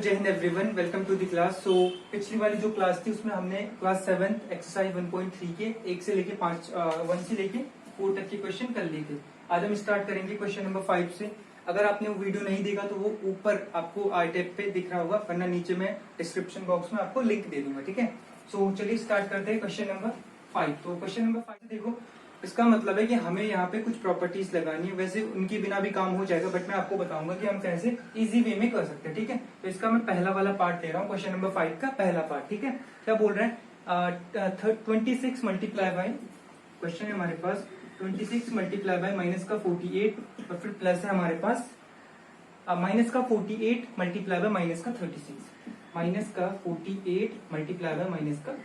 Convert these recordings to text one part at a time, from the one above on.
जय हिंद everyone, welcome to the class. So पिछली वाली जो क्लास थी उसमें हमने क्लास 7 एक्सरसाइज 1.3 के 1 से लेके 5 1 से लेके 4 तक के क्वेश्चन कर लिए थे। आज हम स्टार्ट करेंगे क्वेश्चन नंबर 5 से। अगर आपने वो वीडियो नहीं देखा तो वो ऊपर आपको आई टैब पे दिख रहा होगा, वरना नीचे में डिस्क्रिप्शन बॉक्स में आपको लिंक दे दूंगा। ठीक है, सो चलिए स्टार्ट करते हैं क्वेश्चन नंबर 5। तो क्वेश्चन नंबर 5 देखो, इसका मतलब है कि हमें यहाँ पे कुछ प्रॉपर्टीज लगानी है। वैसे उनके बिना भी काम हो जाएगा, बट मैं आपको बताऊंगा कि हम कैसे इजी वे में कर सकते हैं। ठीक है, तो इसका मैं पहला वाला पार्ट ले रहा हूँ, क्वेश्चन नंबर 5 का पहला पार्ट। ठीक है, क्या बोल रहे हैं 26 मल्टीप्लाई बाय, क्वेश्चन है हमारे पास 26 मल्टीप्लाई बाय माइनस का 48 और फिर प्लस है हमारे पास माइनस का 48 मल्टीप्लाई बाय माइनस का 36, माइनस का 48 मल्टीप्लाई बाय माइनस का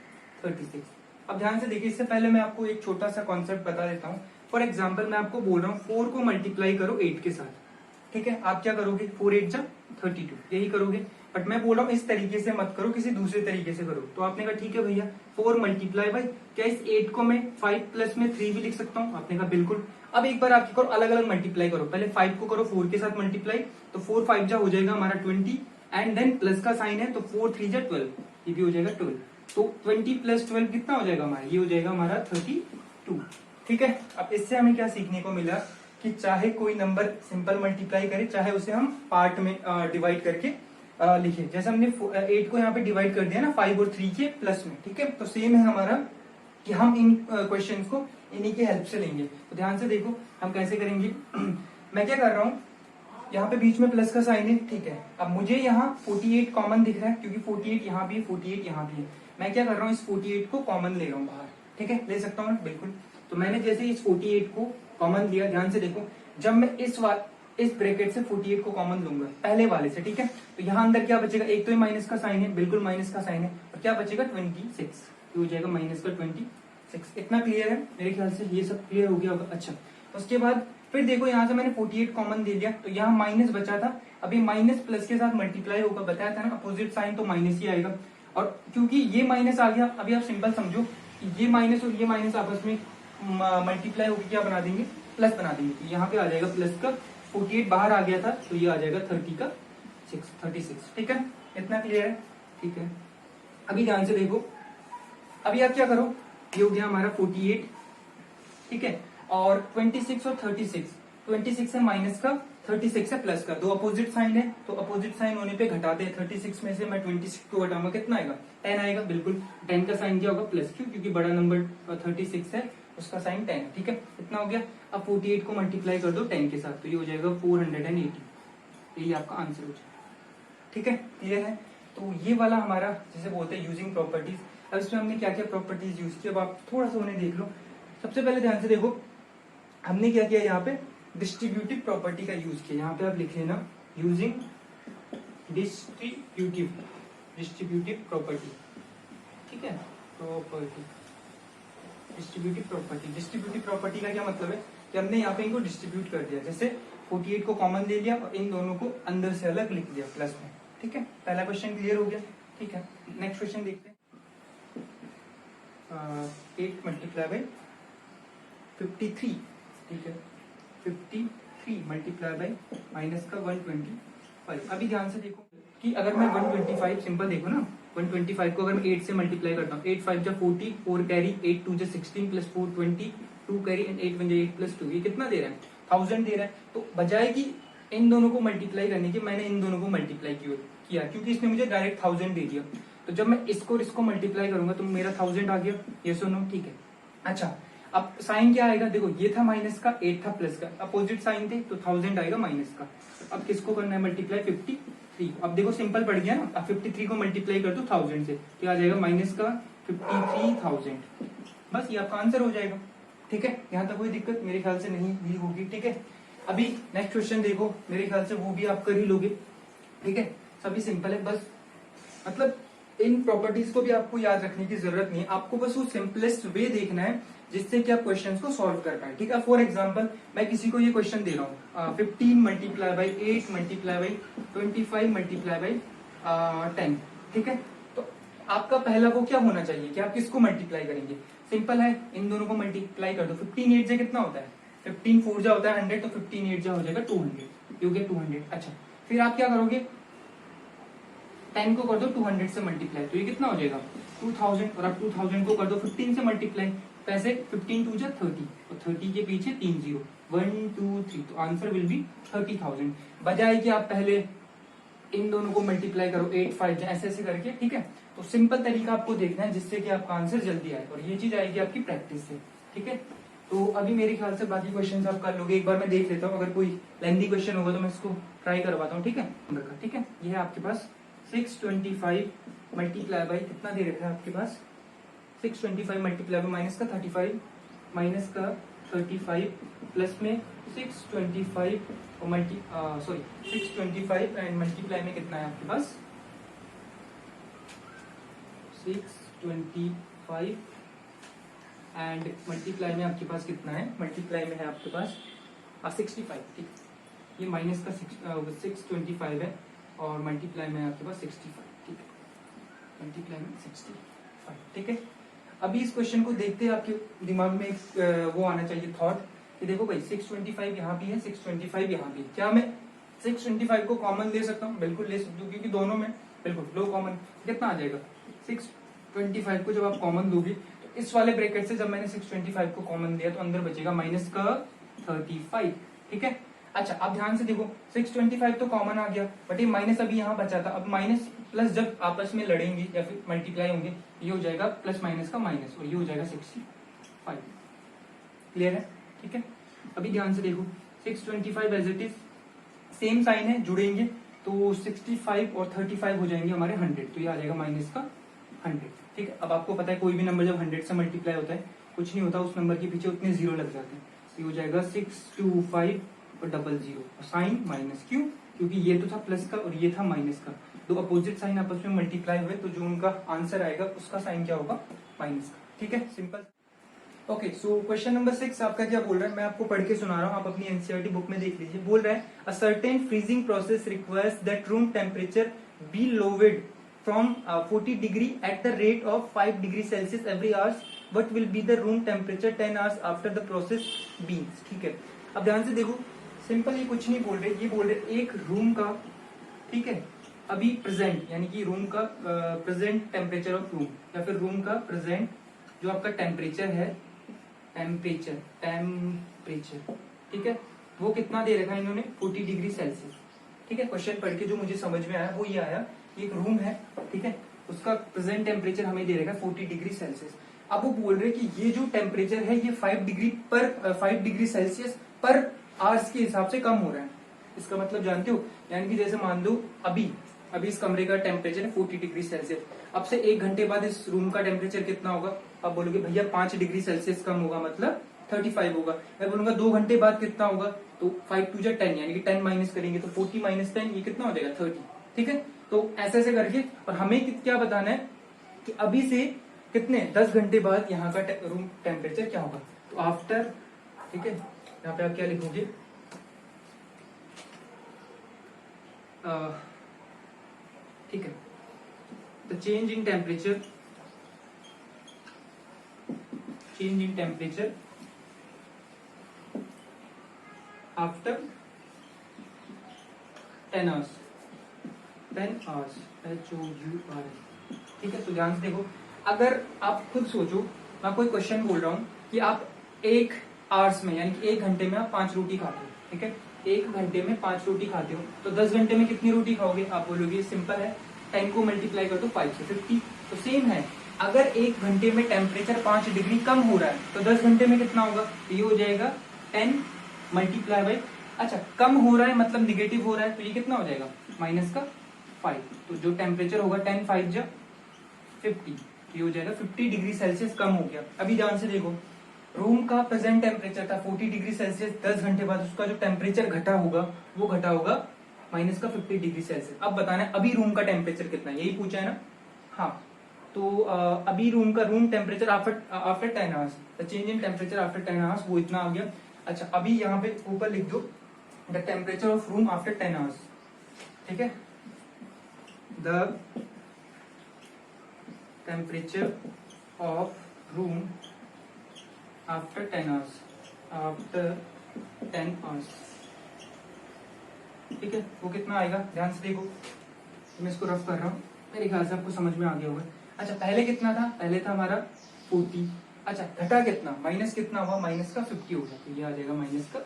36। अब ध्यान से देखिए, इससे पहले मैं आपको एक छोटा सा कॉन्सेप्ट बता देता हूँ। फॉर एग्जाम्पल मैं आपको बोल रहा हूँ 4 को मल्टीप्लाई करो 8 के साथ। ठीक है, आप क्या करोगे, 4 8 जा 32, यही करोगे। बट मैं बोल रहा हूँ इस तरीके से मत करो, किसी दूसरे तरीके से करो। तो आपने कहा ठीक है भैया, 4 मल्टीप्लाई बाई, क्या इस 8 को मैं 5 प्लस में 3 भी लिख सकता हूँ? आपने कहा बिल्कुल। अब एक बार आप करो, अलग अलग मल्टीप्लाई करो। पहले 5 को करो 4 के साथ मल्टीप्लाई, तो 4 5 जा हो जाएगा हमारा 20, एंड देन प्लस का साइन है तो 4 3 जा 12, ये भी हो जाएगा 12। तो 20 प्लस 12 कितना हो जाएगा हमारा, ये हो जाएगा हमारा 32। ठीक है, अब इससे हमें क्या सीखने को मिला कि चाहे कोई नंबर सिंपल मल्टीप्लाई करे, चाहे उसे हम पार्ट में डिवाइड करके लिखे। जैसे हमने 8 को यहाँ पे डिवाइड कर दिया ना 5 और 3 के प्लस में। ठीक है, तो सेम है हमारा कि हम इन क्वेश्चंस को इन्हीं की हेल्प से लेंगे। तो ध्यान से देखो हम कैसे करेंगे। मैं क्या कर रहा हूँ, यहाँ पे बीच में प्लस का साइन है। ठीक है, अब मुझे यहाँ 48 कॉमन दिख रहा है, क्योंकि 48 यहाँ भी है, 48 यहाँ भी है। मैं क्या कर रहा हूँ, इस 48 को कॉमन ले रहा हूँ बाहर। ठीक है, ले सकता हूँ बिल्कुल। तो मैंने जैसे इस 48 को कॉमन लिया, ध्यान से देखो, जब मैं इस ब्रैकेट से 48 को कॉमन लूंगा पहले वाले से, ठीक है, तो यहाँ अंदर क्या बचेगा, एक तो माइनस का साइन है, बिल्कुल माइनस का साइन है, और क्या बचेगा 26, हो जाएगा माइनस का 26। इतना क्लियर है मेरे ख्याल से, ये सब क्लियर हो गया होगा। अच्छा, उसके बाद फिर देखो यहाँ से मैंने 48 कॉमन ले लिया, तो यहाँ माइनस बचा था। अभी माइनस प्लस के साथ मल्टीप्लाई होगा, बताया था ना, अपोजिट साइन तो माइनस ही आएगा। और क्योंकि ये माइनस आ गया, अभी आप सिंपल समझो कि ये माइनस और ये माइनस आपस में मल्टीप्लाई होकर क्या बना देंगे, प्लस बना देंगे। तो यहाँ पे आ जाएगा प्लस का 48 बाहर आ गया था, तो ये आ जाएगा 30 का 36। ठीक है, इतना क्लियर है। ठीक है, अभी ध्यान से देखो, अभी आप क्या करो, ये हो गया हमारा 48। ठीक है, और 26 और 36, 26 है माइनस का, 36 है प्लस का, दो अपोजिट साइन है, तो अपोजिट साइन होने पे घटाते हैं। 36 में से मैं 26 को घटाऊंगा, कितना आएगा, 10 आएगा। बिल्कुल, 10 का साइन क्या होगा, प्लस, क्यों, क्योंकि बड़ा नंबर 36 है, उसका साइन 10 है। ठीक है, इतना हो गया। अब 48 को मल्टीप्लाई कर दो 10 के साथ, तो ये हो जाएगा 480, यही आपका आंसर हो जाएगा। ठीक है, क्लियर है। तो ये वाला हमारा जैसे बोलते हैं यूजिंग प्रॉपर्टीज। अब इसमें हमने क्या क्या प्रॉपर्टीज यूज की, अब आप थोड़ा सा उन्हें देख लो। सबसे पहले ध्यान से देखो, हमने क्या किया, यहाँ पे डिस्ट्रीब्यूटिव प्रॉपर्टी का यूज किया। यहाँ पे आप लिख लेना, यूजिंग डिस्ट्रीब्यूटिव प्रॉपर्टी। ठीक है, property, distributive property. Distributive property का क्या मतलब है कि हमने यहाँ पे इनको डिस्ट्रीब्यूट कर दिया। जैसे 48 को कॉमन ले लिया और इन दोनों को अंदर से अलग लिख दिया प्लस में। ठीक है, पहला क्वेश्चन क्लियर हो गया। ठीक है, नेक्स्ट क्वेश्चन देखते हैं। 8 मल्टीप्लाई बाई 53। ठीक है, 53 मल्टीप्लाई बाई माइनस का 125। अभी ध्यान से देखो कि अगर मैं 125, सिंपल देखो ना, 125 को अगर मैं 8 से मल्टीप्लाई करता हूँ, 8 5 जा 40, 4 कैरी, 8 2 जा 16 प्लस 4 20, 2 कैरी एंड 8 1 जा 8 प्लस 2, ये कितना दे रहा है, 1000 दे रहा है। तो बजाय कि इन दोनों को मल्टीप्लाई करने की, मैंने इन दोनों को मल्टीप्लाई किया, क्योंकि इसने मुझे डायरेक्ट 1000 दे दिया। तो जब मैं इसको मल्टीप्लाई करूंगा तो मेरा 1000 आ गया, ये सुनो। ठीक है, अच्छा, अब साइन क्या आएगा, देखो ये था माइनस का, 8 था प्लस का, अपोजिट साइन थे, तो 1000 आएगा माइनस का। अब किसको करना है मल्टीप्लाई, 53। अब देखो सिंपल पड़ गया ना, अब 53 को मल्टीप्लाई कर दो 1000 से, क्या आ जाएगा, माइनस का 53,000। बस ये आपका आंसर हो जाएगा। ठीक है, यहाँ तक कोई दिक्कत मेरे ख्याल से नहीं भी होगी। ठीक है, अभी नेक्स्ट क्वेश्चन देखो, मेरे ख्याल से वो भी आप कर ही लोगे। ठीक है, सभी सिंपल है, बस मतलब इन प्रॉपर्टीज को भी आपको याद रखने की जरूरत नहीं है, आपको बस वो सिंपलेस्ट वे देखना है जिससे कि आप क्वेश्चंस को सॉल्व कर पाए। ठीक है, फॉर एग्जांपल मैं किसी को ये क्वेश्चन दे रहा हूँ, 15 multiply by 8 multiply by 25 multiply by 10। ठीक है, तो आपका पहला वो क्या होना चाहिए कि आप किसको मल्टीप्लाई करेंगे। सिंपल है, इन दोनों को मल्टीप्लाई कर दो। 15 8 से कितना होता है, 15 4 जा होता है 100, तो 15 8 जा हो जाएगा 200, ये हो गया 200। अच्छा, फिर आप क्या करोगे, 10 को कर दो 200 से मल्टीप्लाई, तो ये कितना हो जाएगा 2000, और अब 2000 को कर दो 15 से मल्टीप्लाई, पैसे 15 टू जा 30, और 30 के पीछे 3 जीरो, 1 2 3, तो आंसर विल बी 30,000। बजाय कि आप पहले इन दोनों को मल्टीप्लाई करो 8 5 ऐसे ऐसे करके, ठीक है। तो सिंपल तरीका आपको देखना है जिससे कि आपका आंसर जल्दी आए, और ये चीज आएगी आपकी प्रैक्टिस से, ठीक है। तो अभी मेरे ख्याल से बाकी क्वेश्चंस आप कर लोगे, एक बार मैं देख लेता हूँ, अगर कोई लेंथी क्वेश्चन होगा तो मैं इसको ट्राई करवाता हूँ, ठीक है। ठीक है, ये है आपके पास 625 मल्टीप्लाई बाई कितना दे रखा है आपके पास, 625 मल्टीप्लाई बाई माइनस का 35, माइनस का 35 प्लस में 625 और 625 एंड मल्टीप्लाई में कितना है आपके पास 625 एंड मल्टीप्लाई में आपके पास कितना है, मल्टीप्लाई में है आपके पास 65, ठीक। ये माइनस का 625 है और मल्टीप्लाई में आपके पास 65, ठीक है, मल्टीप्लाई में 65, ठीक है। अभी इस क्वेश्चन को देखते हैं आपके दिमाग में एक वो आना चाहिए थॉट कि देखो भाई 625 यहाँ भी है, 625 यहाँ भी है, क्या मैं 625 को कॉमन ले सकता हूँ? बिल्कुल ले सकता हूँ, क्योंकि दोनों में बिल्कुल लो कॉमन कितना आ जाएगा 625 को जब आप कॉमन दोगे तो इस वाले ब्रैकेट से जब मैंने 625 को कॉमन लिया तो अंदर बचेगा माइनस का 35, ठीक है। अच्छा अब ध्यान से देखो 625 तो कॉमन आ गया, बट ये माइनस अभी यहाँ बचा था, अब माइनस प्लस जब आपस में लड़ेंगे या फिर मल्टीप्लाई होंगे ये हो जाएगा प्लस माइनस का माइनस और ये हो जाएगा 65, क्लियर है, ठीक है। अभी ध्यान से देखो 625 as it is same sign है, जुड़ेंगे तो 65 और 35 हो जाएंगे हमारे 100, तो ये आ जाएगा माइनस का 100, ठीक है। अब आपको पता है कोई भी नंबर जब 100 से मल्टीप्लाई होता है कुछ नहीं होता, उस नंबर के पीछे उतने जीरो लग जाते हैं, ये हो जाएगा 625 और 00 और साइन माइनस, क्यों? क्योंकि ये तो था प्लस का और ये था माइनस का, दो अपोजिट साइन आपस में मल्टीप्लाई हुए तो जो उनका आंसर आएगा उसका साइन क्या होगा माइनस का, ठीक है, simple. Okay, so question number 6 आपका क्या बोल रहा है, मैं आपको पढ़ के सुना रहा हूँ, आप अपनी एनसीईआरटी बुक में देख लीजिए। बोल रहा है a certain freezing process requires that room temperature be lowered from 40 degree at the rate of 5 degree Celsius every hours, what will be the room temperature 10 hours after the process beans, ठीक है। अब ध्यान से देखो simple, ये कुछ नहीं बोल रहे, ये बोल रहे एक रूम का, ठीक है, अभी प्रेजेंट यानी कि रूम का प्रेजेंट टेम्परेचर ऑफ रूम या फिर रूम का प्रेजेंट जो आपका टेम्परेचर है, टेम्परेचर ठीक है, वो कितना दे रखा है इन्होंने 40 डिग्री सेल्सियस, ठीक है। क्वेश्चन पढ़ के जो मुझे समझ में आया वो ये आया, एक रूम है, ठीक है, उसका प्रेजेंट टेम्परेचर हमें दे रखा है 40 डिग्री सेल्सियस। अब वो बोल रहे कि ये जो टेम्परेचर है ये 5 डिग्री सेल्सियस पर आवर्स के हिसाब से कम हो रहा है। इसका मतलब जानते हो, यानी कि जैसे मान लो अभी इस कमरे का टेम्परेचर है 40 डिग्री सेल्सियस, अब से 1 घंटे बाद इस रूम का टेम्परेचर कितना होगा, आप बोलोगे भैया 5 डिग्री सेल्सियस कम होगा मतलब 35 होगा। मैं बोलूंगा 2 घंटे बाद कितना होगा, तो 5 टू 10 यानी कि 10 माइनस करेंगे तो 40 माइनस 10 ये कितना हो जाएगा 30, ठीक है। तो ऐसे ऐसे करके, और हमें क्या बताना है कि अभी से कितने 10 घंटे बाद यहाँ का रूम टेम्परेचर क्या होगा, तो आफ्टर, ठीक है, यहाँ पे आप क्या लिखोगे, ठीक है, the change in temperature after 10 hours HOUR, ठीक है। तो ध्यान से देखो, अगर आप खुद सोचो, मैं कोई क्वेश्चन बोल रहा हूं कि आप 1 आवर्स में यानी कि 1 घंटे में आप 5 रोटी खाते हो, ठीक है, 1 घंटे में 5 रोटी खाते हो, तो 10 घंटे में कितनी रोटी खाओगे, आप बोलोगे सिंपल है 10 को मल्टीप्लाई कर दो 5 से 50। तो सेम है, अगर 1 घंटे में टेम्परेचर 5 डिग्री कम हो रहा है तो 10 घंटे में कितना होगा, ये हो जाएगा 10 मल्टीप्लाई बाई, अच्छा कम हो रहा है मतलब निगेटिव हो रहा है तो ये कितना हो जाएगा माइनस का 5, तो जो टेम्परेचर होगा 10 5 जा 50, ये हो जाएगा 50 डिग्री सेल्सियस कम हो गया। अभी ध्यान से देखो, रूम का प्रेजेंट टेम्परेचर था 40 डिग्री सेल्सियस, 10 घंटे बाद उसका जो टेम्परेचर घटा होगा वो घटा होगा माइनस का 50 डिग्री सेल्सियस। अब बताना है अभी रूम का टेम्परेचर कितना है, यही पूछा है ना, हाँ। तो अभी room temperature after 10 hours, the change in temperature after 10 hours वो इतना आ गया। अच्छा अभी यहाँ पे ऊपर लिख दो the temperature of room after 10 hours, ठीक है, the temperature of room after 10 hours, ठीक है, वो कितना आएगा, ध्यान से देखो, तो मैं इसको रफ कर रहा हूँ, मेरे ख्याल से आपको समझ में आ गया होगा। अच्छा पहले कितना था, पहले था हमारा 40। अच्छा घटा कितना, माइनस कितना हुआ, माइनस का 50 होगा, तो ये आ जाएगा माइनस का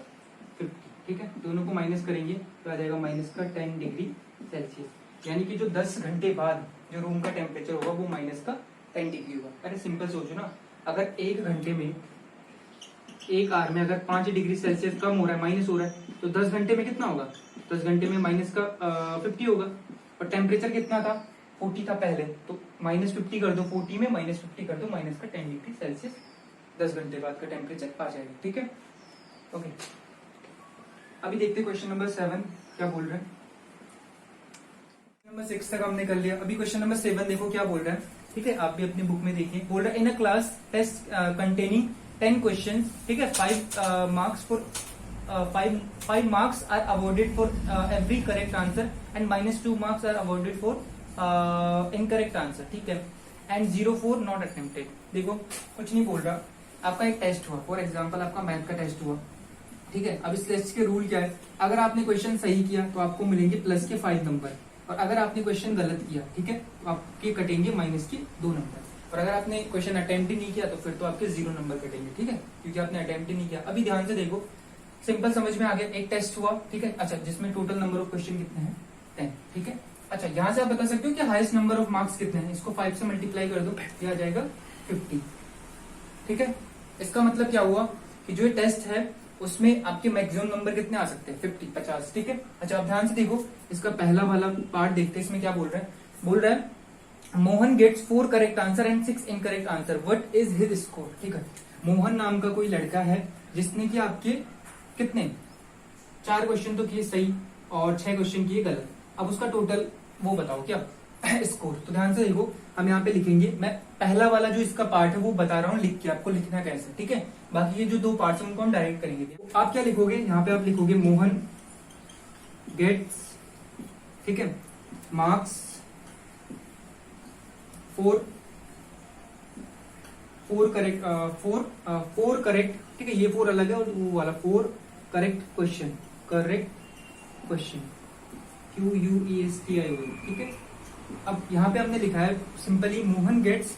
50। ठीक है, दोनों को माइनस करेंगे तो आ जाएगा माइनस का 10 डिग्री सेल्सियस, यानी कि जो 10 घंटे बाद जो रूम का टेम्परेचर होगा वो माइनस का 10 डिग्री होगा। अरे सिंपल सोचो ना, अगर एक घंटे में, एक आवर में अगर 5 डिग्री सेल्सियस कम हो रहा है, माइनस हो रहा है, तो 10 घंटे में कितना होगा, 10 घंटे में माइनस का 50 होगा। और टेम्परेचर कितना था, 40 था पहले, तो माइनस 50 कर दो, 40 में माइनस 50 कर दो, माइनस का 10 डिग्री सेल्सियस 10 घंटे बाद का टेम्परेचर आ जाएगा। ठीक है, ओके। अभी देखते हैं क्वेश्चन नंबर 7 क्या बोल रहे हैं। नंबर 6 तक हमने कर लिया, अभी क्वेश्चन नंबर 7 देखो क्या बोल रहा है। ठीक है, आप भी अपनी बुक में देखिए। बोल रहा है in a class test containing 10 question, ठीक है, 5 marks for 5 marks are awarded for every correct answer and -2 marks are awarded for incorrect answer. ठीक है, एंड 0 फॉर नॉट अटेम्प्टेड। देखो कुछ नहीं बोल रहा, आपका एक टेस्ट हुआ, फॉर एग्जाम्पल आपका मैथ का टेस्ट हुआ। ठीक है, अब इस टेस्ट के रूल क्या है, अगर आपने क्वेश्चन सही किया तो आपको मिलेंगे प्लस के 5 नंबर, और अगर आपने क्वेश्चन गलत किया, ठीक है, तो आपके कटेंगे माइनस के 2 नंबर। और अगर आपने क्वेश्चन अटेम्प्ट ही नहीं किया तो फिर तो आपके 0 नंबर कटेंगे। ठीक है, क्योंकि आपने अटेम्प्ट ही नहीं किया। अभी ध्यान से देखो, सिंपल समझ में आ गया, एक टेस्ट हुआ। ठीक है, अच्छा जिसमें टोटल नंबर ऑफ क्वेश्चन कितने हैं, 10। ठीक है, अच्छा यहाँ से आप बता सकते हो कि हाईएस्ट नंबर ऑफ मार्क्स कितने हैं, इसको 5 से मल्टीप्लाई कर दो, ये आ जाएगा 50। ठीक है, इसका मतलब क्या हुआ कि जो ये टेस्ट है उसमें आपके मैक्सिमम नंबर कितने आ सकते हैं, 50। ठीक है, अच्छा आप ध्यान से देखो, इसका पहला वाला पार्ट देखते हैं, इसमें क्या बोल रहा है। बोल रहा है Mohan gets 4 correct answer and 6 incorrect answer, what is his score. ठीक है, मोहन नाम का कोई लड़का है जिसने कि आपके कितने 4 क्वेश्चन तो किए सही और 6 क्वेश्चन किए गलत। अब उसका टोटल वो बताओ क्या स्कोर। तो ध्यान से देखो, हम यहाँ पे लिखेंगे, मैं पहला वाला जो इसका पार्ट है वो बता रहा हूँ लिख के, आपको लिखना कैसे। ठीक है, बाकी ये जो 2 पार्ट्स हैं उनको हम डायरेक्ट करेंगे। आप क्या लिखोगे, यहाँ पे आप लिखोगे मोहन गेट्स, ठीक है, मार्क्स 4 करेक्ट, ठीक है, ये 4 अलग है और वो वाला 4 करेक्ट क्वेश्चन QUESTION। ठीक है, अब यहाँ पे हमने लिखा है simply Mohan gets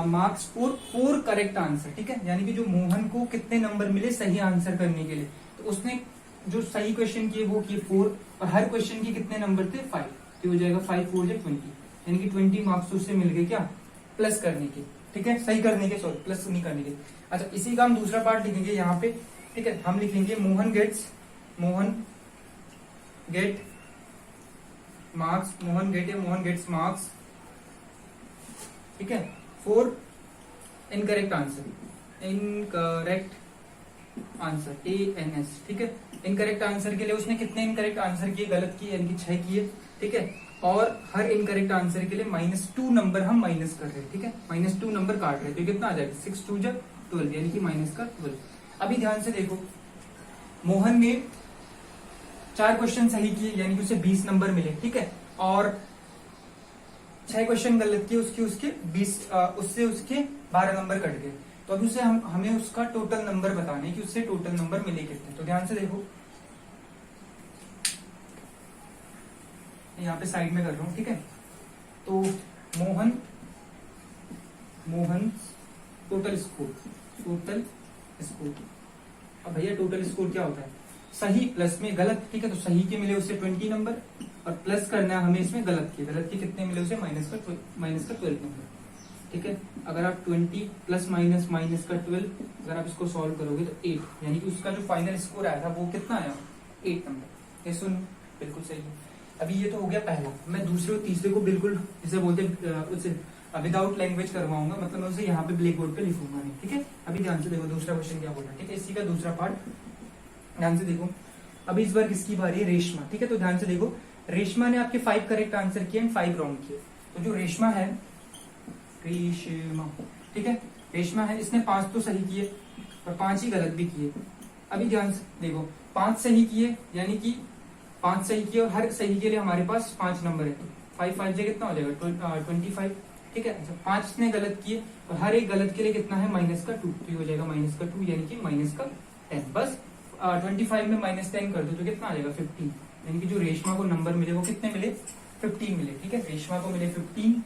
marks for 4 correct answer. ठीक है, यानी कि जो मोहन को कितने नंबर मिले सही आंसर करने के लिए, तो उसने जो सही क्वेश्चन किए वो किए 4, और हर क्वेश्चन के कितने नंबर थे 5, तो हो जाएगा 5 4 20, यानी कि 20 मार्क्स उससे मिल गए क्या, प्लस करने के। ठीक है, सही करने के, सॉरी प्लस नहीं करने के। अच्छा इसी का हम दूसरा पार्ट लिखेंगे यहाँ पे। ठीक है, हम लिखेंगे मोहन गेट गेट्स मार्क्स, ठीक है, 4 इनकरेक्ट आंसर ANS। ठीक है, इनकरेक्ट आंसर के लिए उसने कितने इनकरेक्ट आंसर किए, गलत किए, यानी कि 6 किए। ठीक है, और हर इनकरेक्ट आंसर के लिए -2 नंबर हम माइनस कर रहे हैं। ठीक है, -2 नंबर काट रहे हैं, तो कितना आ जाएगा 6 2 12, यानी कि माइनस का 12। अभी ध्यान से देखो, मोहन ने 4 क्वेश्चन सही किए, यानी कि उसे 20 नंबर मिले। ठीक है, और 6 क्वेश्चन गलत किए, उसके 12 नंबर कट गए। तो अभी उसे हमें उसका टोटल नंबर बताने कि उससे टोटल नंबर मिले कितने। तो ध्यान से देखो, यहाँ पे साइड में कर रहा हूं। ठीक है, तो मोहन टोटल स्कोर। अब भैया टोटल स्कोर क्या होता है, सही प्लस में गलत। ठीक है, तो सही के मिले उसे 20 नंबर, और प्लस करना है हमें इसमें गलत के कितने मिले उसे माइनस का 12 नंबर। ठीक है, अगर आप 20 प्लस माइनस का 12 अगर आप इसको सॉल्व करोगे तो 8, यानी कि उसका जो फाइनल स्कोर आया था वो कितना आया, 8 नंबर। ये सुन बिल्कुल सही है। अभी ये तो हो गया पहला, मैं दूसरे और तीसरे को बिल्कुल जिसे बोलते उसे विदाउट लैंग्वेज करवाऊंगा, मतलब मैं उसे यहाँ पे ब्लैक बोर्ड पे लिखूंगा नहीं। ठीक है, अभी ध्यान से देखो दूसरा क्वेश्चन क्या बोल रहा है। ठीक है, इसी का दूसरा पार्ट ध्यान से देखो। अभी इस बार किसकी बारी है, रेशमा। ठीक है, तो ध्यान से देखो, रेशमा ने आपके 5 करेक्ट आंसर किए एंड 5 रॉन्ग किए। तो जो रेशमा है, ठीक है, रेशमा है, इसने 5 तो सही किए और 5 ही गलत भी किए। अभी ध्यान से देखो, 5 सही किए, यानी कि 5 सही किए और हर सही के लिए हमारे पास 5 नंबर है, 5 5 कितना हो जाएगा 25। ठीक है, अच्छा 5 ने गलत किए और हर एक गलत के लिए कितना है -2, तो हो जाएगा -2, यानी कि -10। बस 25 में -10 कर दो तो कितना आ जाएगा 15, यानी कि जो रेशमा को नंबर मिले वो कितने मिले 15 मिले, ठीक है। रेशमा को मिले 15,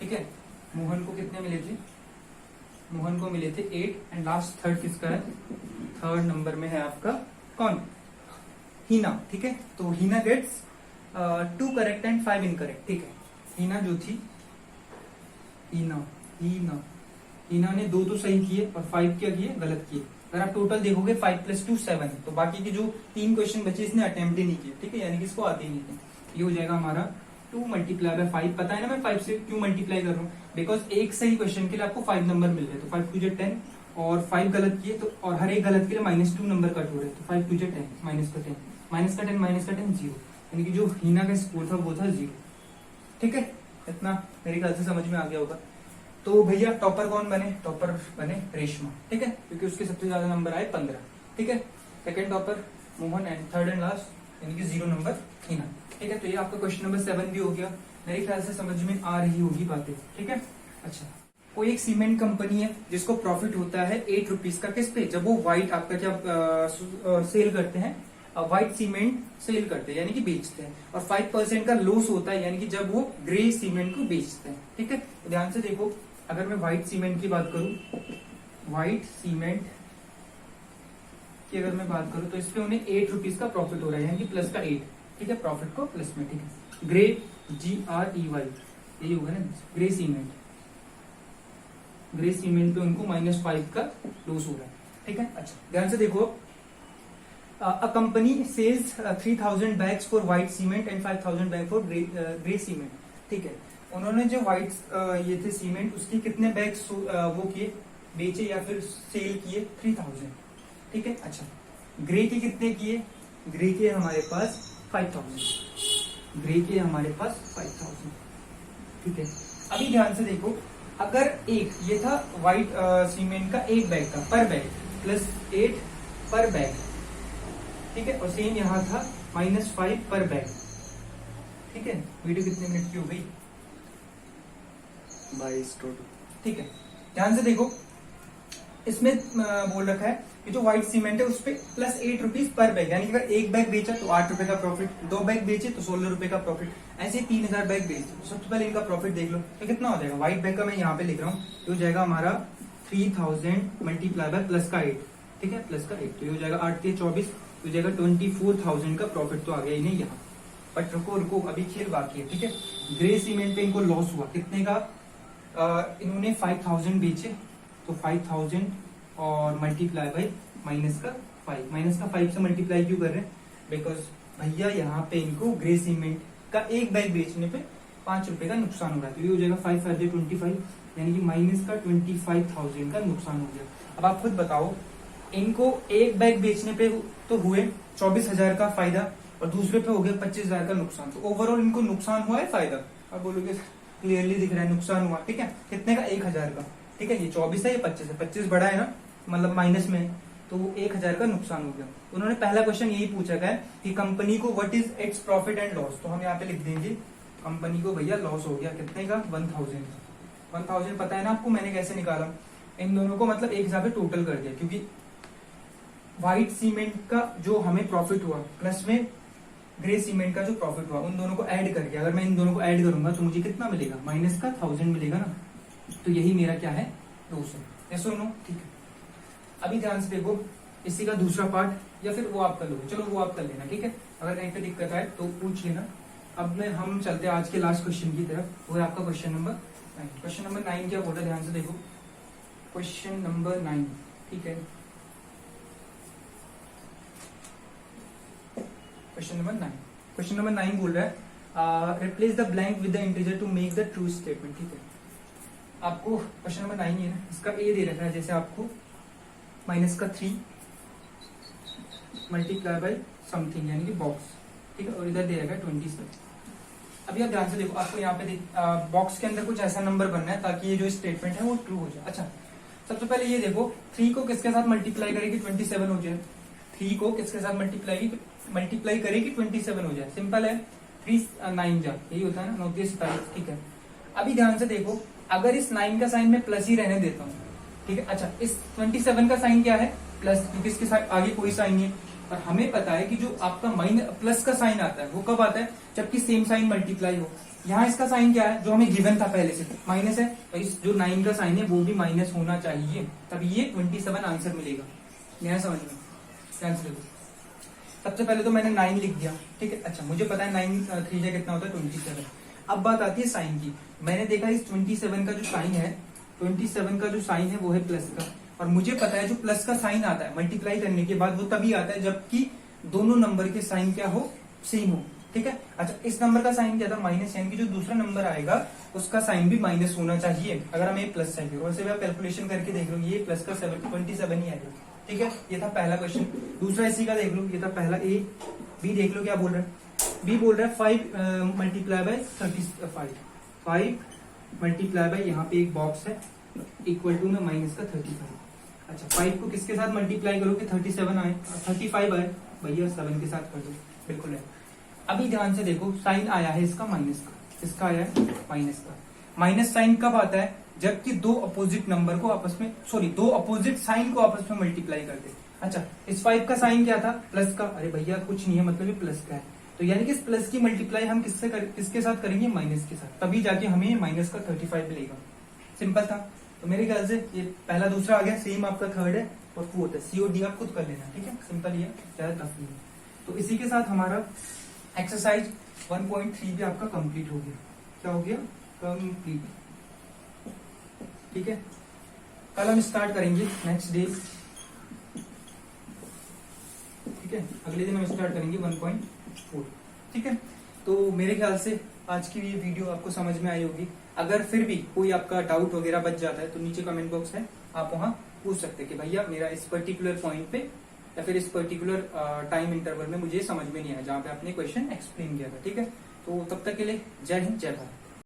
ठीक है। मोहन को कितने मिले थे? मोहन को मिले थे 8 एंड लास्ट थर्ड किसका है? थर्ड नंबर में है आपका कौन? हीना, ठीक है। तो हीना गेट्स 2 करेक्ट एंड 5 इनकरेक्ट, ठीक है। हीना जो थी, हीना ने 2 तो सही किए और 5 क्या किए? गलत किए। अगर आप टोटल देखोगे 5 + 2 7, तो बाकी के जो 3 क्वेश्चन बचे इसने अटेम्प्ट ही नहीं किए, ठीक है, यानी कि इसको आते ही नहीं थे। ये हो जाएगा हमारा 2 × 5। पता है ना मैं 5 से क्यों मल्टीप्लाई कर रहा हूँ? बिकॉज एक सही क्वेश्चन के लिए आपको 5 नंबर मिल रहे हैं, तो 5 × 2 = 10 और 5 गलत किए तो, और हर एक गलत के लिए -2 नंबर कट हो रहे हैं, तो 5 × 2 = 10, -10 0, यानी कि जो हीना का स्कोर था वो था 0, ठीक है। इतना मेरे ख्याल से समझ में आ गया होगा। तो भैया टॉपर कौन बने? टॉपर बने रेशमा, ठीक है, क्योंकि उसके सबसे ज्यादा नंबर आए 15, ठीक है। Second topper Mohan and third and last यानी कि 0 नंबर हीना, ठीक है। तो ये आपका क्वेश्चन नंबर 7 भी हो गया। मेरे ख्याल से समझ में आ रही होगी बातें, ठीक है। अच्छा, कोई एक सीमेंट कंपनी है जिसको प्रॉफिट होता है 8 रुपीज का, किस पे? जब वो व्हाइट आपका क्या सेल करते हैं, व्हाइट सीमेंट सेल करते हैं यानी कि बेचते हैं, और 5% का लॉस होता है यानी कि जब वो ग्रे सीमेंट को बेचते हैं, ठीक है। तो ध्यान से देखो, अगर मैं व्हाइट सीमेंट की बात करूं, व्हाइट सीमेंट की अगर मैं बात करूं तो इस पे उन्हें 8 रुपीज का प्रॉफिट हो रहा है, यानी कि प्लस का 8, ठीक है, प्रॉफिट को प्लस में, ठीक है। ग्रे GREY यही होगा ना, ग्रे सीमेंट पे उनको -5 का लॉस हो रहा है, ठीक है। अच्छा, ध्यान से देखो, a company sells 3000 bags for white cement and 5000 bag for grey cement, ठीक है। उन्होंने जो व्हाइट ये थे सीमेंट, उसके कितने बैग्स वो किए, बेचे या फिर सेल किए? 3000, ठीक है। अच्छा, ग्रे के कितने किए? ग्रे के हमारे पास 5000, ग्रे के हमारे पास 5000, ठीक है। अभी ध्यान से देखो, अगर एक ये था व्हाइट सीमेंट का एक बैग का, पर बैग +8 पर बैग, ठीक है, और सेम यहाँ था -5 पर बैग, ठीक है। वीडियो कितने मिनट की हो गई? 22 टोटल, ठीक है। ध्यान से देखो, इसमें बोल रखा है कि जो व्हाइट सीमेंट है उस पे +8 रुपीज पर बैग, यानी कि अगर एक बैग बेचा तो 8 रुपए का प्रॉफिट, 2 बैग बेचे तो 16 रुपए का प्रॉफिट, ऐसे 3000 बैग बेचे। तो सबसे पहले इनका प्रॉफिट देख लो, तो कितना हो जाएगा? व्हाइट बैग का मैं यहाँ पे लिख रहा हूँ, तो हो जाएगा हमारा 3000 मल्टीप्लाई बाय +8, ठीक है, +8, तो ये हो जाएगा 8 के 24, तो हो जाएगा 24,000 का प्रॉफिट तो आ गया ही नहीं यहाँ। बट रुको अभी खेल बाकी है, ठीक है। ग्रे सीमेंट पे इनको लॉस हुआ कितने का? इन्होंने 5000 बेचे, तो 5000 और मल्टीप्लाई बाय -5 से मल्टीप्लाई क्यों कर रहे हैं? बिकॉज भैया यहाँ पे इनको ग्रे सीमेंट का एक बैग बेचने पे 5 रुपए का नुकसान हो रहा है, तो ये हो जाएगा 5 × 25, यानी कि -25,000 का नुकसान हो गया। अब आप खुद बताओ, इनको एक बैग बेचने पे तो हुए 24,000 का फायदा और दूसरे पे हो गया 25,000 का नुकसान, तो ओवरऑल इनको नुकसान हुआ है फायदा? आप बोलोगे क्लियरली दिख रहा है नुकसान हुआ, ठीक है। कितने का? 1000 का, ठीक है। ये 24 है, ये 25 है, 25 बड़ा है ना, मतलब माइनस में, तो 1000 का नुकसान हो गया। उन्होंने पहला क्वेश्चन यही पूछा है कि कंपनी को what is its profit and loss, तो हम यहाँ पे लिख देंगे कंपनी को भैया लॉस हो गया कितने का? 1000 पता है ना आपको मैंने कैसे निकाला? इन दोनों को मतलब एक हिसाब से टोटल कर दिया, क्योंकि व्हाइट सीमेंट का जो हमें प्रॉफिट हुआ प्लस में ग्रे सीमेंट का जो प्रॉफिट हुआ, उन दोनों को ऐड करके अगर मैं इन दोनों को ऐड करूंगा तो मुझे कितना मिलेगा? -1000 मिलेगा ना, तो यही मेरा क्या है? 200, यस और नो, ठीक है। अभी ध्यान से देखो, इसी का दूसरा पार्ट, या फिर वो आप कर लो, चलो वो आप कर लेना, ठीक है। अगर कहीं पे दिक्कत आए तो पूछ लेना। अब में हम चलते हैं आज के लास्ट क्वेश्चन की तरफ, वो है आपका क्वेश्चन नंबर 9। क्वेश्चन नंबर 9 क्या बोल रहा है? ध्यान से देखो, क्वेश्चन नंबर 9, ठीक है। क्वेश्चन नंबर 9 बोल रहा है replace the blank with the integer to make the true statement, ठीक है। आपको क्वेश्चन नंबर 9 ही है ना, इसका ए दे रखा है, जैसे आपको -3 मल्टीप्लाई बाय समथिंग यानी कि बॉक्स, ठीक है, और इधर दे रखा है 27। अभी आप ध्यान से देखो, आपको यहाँ पे बॉक्स के अंदर कुछ ऐसा नंबर बनना है ताकि ये जो स्टेटमेंट है वो ट्रू हो जाए। अच्छा, सबसे पहले ये देखो, 3 को किसके साथ मल्टीप्लाई करेगी? 27 हो जाए। 3 को किसके साथ मल्टीप्लाई करेगी? 27 हो जाए। सिंपल है, 3 9 जा, यही होता है ना, 9 27, ठीक है। अभी ध्यान से देखो, अगर इस 9 का साइन में प्लस ही रहने देता हूँ, ठीक है। अच्छा, इस 27 का साइन क्या है? प्लस, क्योंकि इसके साथ आगे कोई साइन नहीं है, और हमें पता है कि जो आपका प्लस का साइन आता है वो कब आता है, जबकि सेम साइन मल्टीप्लाई हो। यहाँ इसका साइन क्या है जो हमें गिवन था पहले से, माइनस है, तो इस जो 9 का साइन है वो भी माइनस होना चाहिए, तब ये 27 आंसर मिलेगा। नया समझ में, ध्यान से देखो। सबसे पहले तो मैंने 9 लिख दिया, ठीक है। अच्छा, मुझे पता है 9 3 जा कितना होता है 27। अब बात आती है साइन की। मैंने देखा इस 27 का जो साइन है, 27 का जो साइन है वो है प्लस का, और मुझे पता है जो प्लस का साइन आता है मल्टीप्लाई करने के बाद वो तभी आता है जबकि दोनों नंबर के साइन क्या हो, सेम हो, ठीक है। अच्छा, इस नंबर का साइन क्या था, माइनस, यानी कि जो दूसरा नंबर आएगा उसका साइन भी माइनस होना चाहिए अगर हम एक प्लस साइन, वैसे भी आप कैलकुलेशन करके देख लो, ये प्लस का 27 ही आएगा, ठीक है। ये था पहला क्वेश्चन। दूसरा इसी का देख लो, ये था पहला। ए बी देख लो क्या बोल रहा है। बी बोल रहा है 5 मल्टीप्लाई बाय 35, 5 मल्टीप्लाई बाय, यहाँ पे एक बॉक्स है, इक्वल टू में माइनस का 35। अच्छा, 5 को किसके साथ मल्टीप्लाई करो कि 37 आए, 35 आए, भैया 7 के साथ कर दो, बिल्कुल है। अभी ध्यान से देखो, साइन आया है इसका माइनस का, इसका आया है माइनस का। माइनस साइन कब आता है, जबकि दो अपोजिट नंबर को आपस में, दो अपोजिट साइन को आपस में मल्टीप्लाई करते। अच्छा, इस 5 का साइन क्या था, प्लस का, अरे भैया कुछ नहीं है, मतलब ये प्लस का है, तो यानी कि इस प्लस की मल्टीप्लाई हम किसके साथ करेंगे, माइनस के साथ, तभी जाके हमें माइनस का 35 मिलेगा। सिंपल था। तो मेरे ख्याल से ये पहला दूसरा आ गया, सेम आपका थर्ड है और फोर्थ है। COD आप खुद कर लेना, ठीक है, सिंपल ही है, ज्यादा टफ नहीं है। तो इसी के साथ हमारा एक्सरसाइज 1.3 भी आपका कंप्लीट हो गया। क्या हो गया, कंप्लीट, ठीक है। कल हम स्टार्ट करेंगे नेक्स्ट डे, ठीक है, अगले दिन हम स्टार्ट करेंगे 1.4, ठीक है। तो मेरे ख्याल से आज की ये वीडियो आपको समझ में आई होगी। अगर फिर भी कोई आपका डाउट वगैरह बच जाता है तो नीचे कमेंट बॉक्स है, आप वहां पूछ सकते हैं कि भैया मेरा इस पर्टिकुलर पॉइंट पे या फिर इस पर्टिकुलर टाइम इंटरवल में मुझे समझ में नहीं आया जहां पे आपने क्वेश्चन एक्सप्लेन किया था, ठीक है। तो तब तक के लिए जय हिंद, जय भारत।